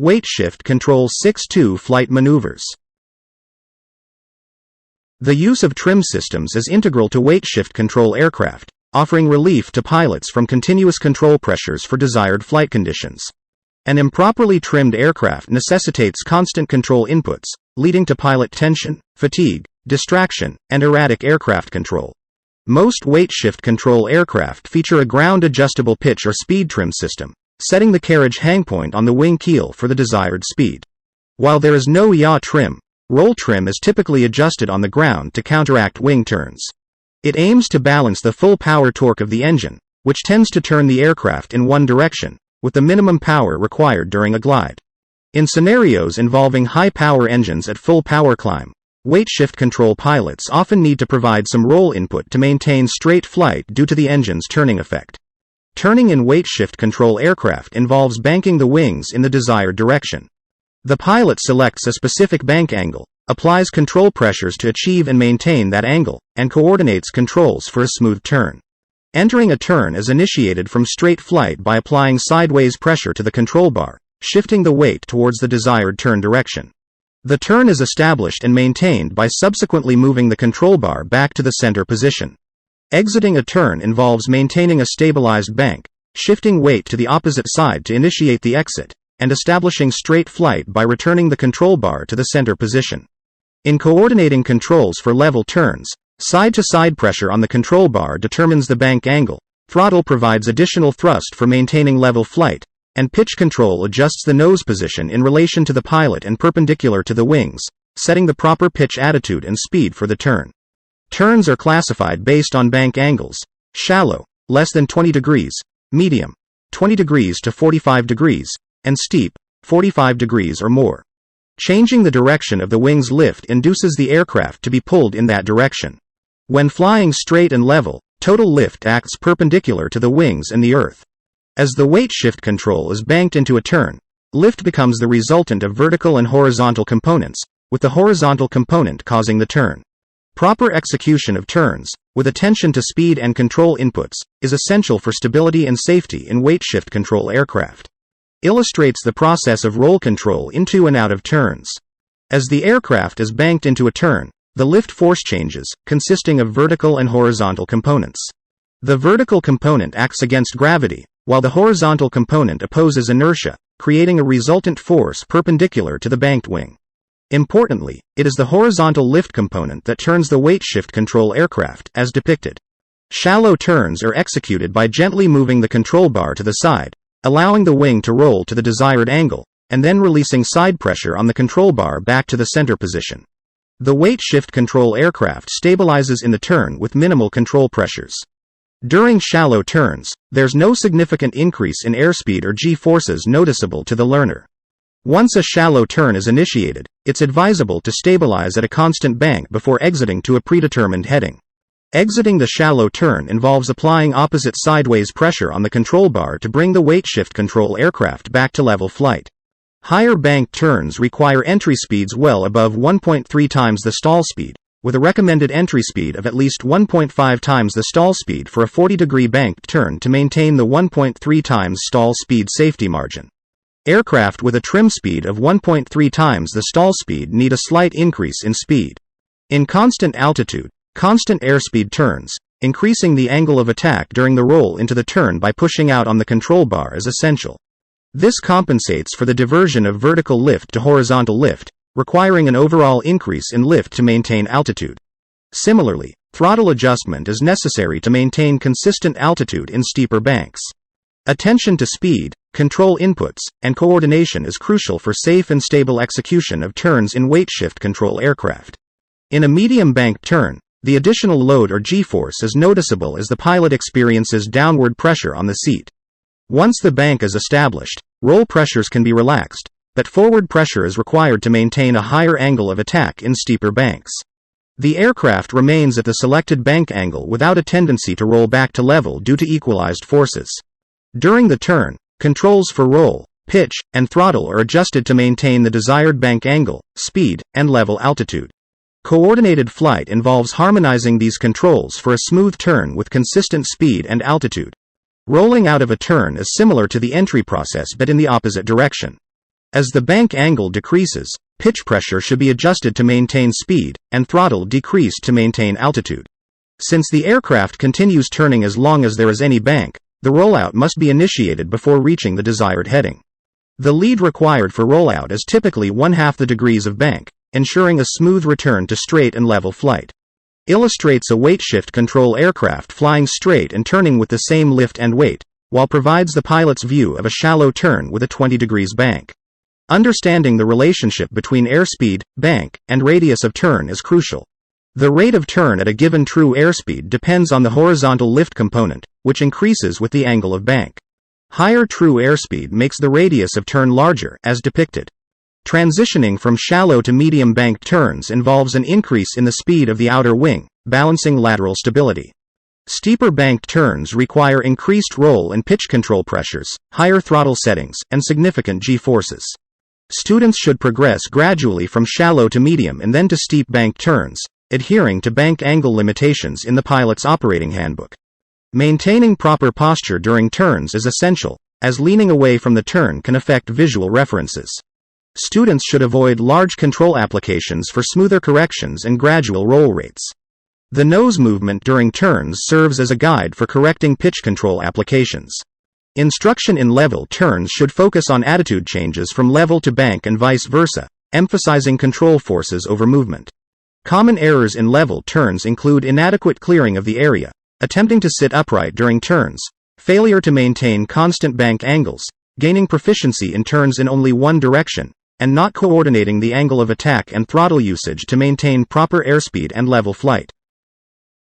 Weight Shift Control 6.2 Flight Maneuvers. The use of trim systems is integral to weight shift control aircraft, offering relief to pilots from continuous control pressures for desired flight conditions. An improperly trimmed aircraft necessitates constant control inputs, leading to pilot tension, fatigue, distraction, and erratic aircraft control. Most weight shift control aircraft feature a ground-adjustable pitch or speed trim system, setting the carriage hang point on the wing keel for the desired speed. While there is no yaw trim, roll trim is typically adjusted on the ground to counteract wing turns. It aims to balance the full power torque of the engine, which tends to turn the aircraft in one direction, with the minimum power required during a glide. In scenarios involving high-power engines at full power climb, weight shift control pilots often need to provide some roll input to maintain straight flight due to the engine's turning effect. Turning in weight shift control aircraft involves banking the wings in the desired direction. The pilot selects a specific bank angle, applies control pressures to achieve and maintain that angle, and coordinates controls for a smooth turn. Entering a turn is initiated from straight flight by applying sideways pressure to the control bar, shifting the weight towards the desired turn direction. The turn is established and maintained by subsequently moving the control bar back to the center position. Exiting a turn involves maintaining a stabilized bank, shifting weight to the opposite side to initiate the exit, and establishing straight flight by returning the control bar to the center position. In coordinating controls for level turns, side-to-side pressure on the control bar determines the bank angle, throttle provides additional thrust for maintaining level flight, and pitch control adjusts the nose position in relation to the pilot and perpendicular to the wings, setting the proper pitch attitude and speed for the turn. Turns are classified based on bank angles: shallow, less than 20 degrees, medium, 20 degrees to 45 degrees, and steep, 45 degrees or more. Changing the direction of the wing's lift induces the aircraft to be pulled in that direction. When flying straight and level, total lift acts perpendicular to the wings and the earth. As the weight shift control is banked into a turn, lift becomes the resultant of vertical and horizontal components, with the horizontal component causing the turn. Proper execution of turns, with attention to speed and control inputs, is essential for stability and safety in weight shift control aircraft. Illustrates the process of roll control into and out of turns. As the aircraft is banked into a turn, the lift force changes, consisting of vertical and horizontal components. The vertical component acts against gravity, while the horizontal component opposes inertia, creating a resultant force perpendicular to the banked wing. Importantly, it is the horizontal lift component that turns the weight shift control aircraft, as depicted. Shallow turns are executed by gently moving the control bar to the side, allowing the wing to roll to the desired angle, and then releasing side pressure on the control bar back to the center position. The weight shift control aircraft stabilizes in the turn with minimal control pressures. During shallow turns, there's no significant increase in airspeed or g-forces noticeable to the learner. Once a shallow turn is initiated, it's advisable to stabilize at a constant bank before exiting to a predetermined heading. Exiting the shallow turn involves applying opposite sideways pressure on the control bar to bring the weight shift control aircraft back to level flight. Higher banked turns require entry speeds well above 1.3 times the stall speed, with a recommended entry speed of at least 1.5 times the stall speed for a 40-degree banked turn to maintain the 1.3 times stall speed safety margin. Aircraft with a trim speed of 1.3 times the stall speed need a slight increase in speed. In constant altitude, constant airspeed turns, increasing the angle of attack during the roll into the turn by pushing out on the control bar is essential. This compensates for the diversion of vertical lift to horizontal lift, requiring an overall increase in lift to maintain altitude. Similarly, throttle adjustment is necessary to maintain consistent altitude in steeper banks. Attention to speed, control inputs, and coordination is crucial for safe and stable execution of turns in weight shift control aircraft. In a medium banked turn, the additional load or g-force is noticeable as the pilot experiences downward pressure on the seat. Once the bank is established, roll pressures can be relaxed, but forward pressure is required to maintain a higher angle of attack in steeper banks. The aircraft remains at the selected bank angle without a tendency to roll back to level due to equalized forces. During the turn, controls for roll, pitch, and throttle are adjusted to maintain the desired bank angle, speed, and level altitude. Coordinated flight involves harmonizing these controls for a smooth turn with consistent speed and altitude. Rolling out of a turn is similar to the entry process but in the opposite direction. As the bank angle decreases, pitch pressure should be adjusted to maintain speed, and throttle decreased to maintain altitude. Since the aircraft continues turning as long as there is any bank, the rollout must be initiated before reaching the desired heading. The lead required for rollout is typically 1/2 the degrees of bank, ensuring a smooth return to straight and level flight. Illustrates a weight shift control aircraft flying straight and turning with the same lift and weight, while provides the pilot's view of a shallow turn with a 20 degrees bank. Understanding the relationship between airspeed, bank, and radius of turn is crucial. The rate of turn at a given true airspeed depends on the horizontal lift component, which increases with the angle of bank. Higher true airspeed makes the radius of turn larger, as depicted. Transitioning from shallow to medium banked turns involves an increase in the speed of the outer wing, balancing lateral stability. Steeper banked turns require increased roll and pitch control pressures, higher throttle settings, and significant G-forces. Students should progress gradually from shallow to medium and then to steep banked turns, adhering to bank angle limitations in the pilot's operating handbook. Maintaining proper posture during turns is essential, as leaning away from the turn can affect visual references. Students should avoid large control applications for smoother corrections and gradual roll rates. The nose movement during turns serves as a guide for correcting pitch control applications. Instruction in level turns should focus on attitude changes from level to bank and vice versa, emphasizing control forces over movement. Common errors in level turns include inadequate clearing of the area, attempting to sit upright during turns, failure to maintain constant bank angles, gaining proficiency in turns in only one direction, and not coordinating the angle of attack and throttle usage to maintain proper airspeed and level flight.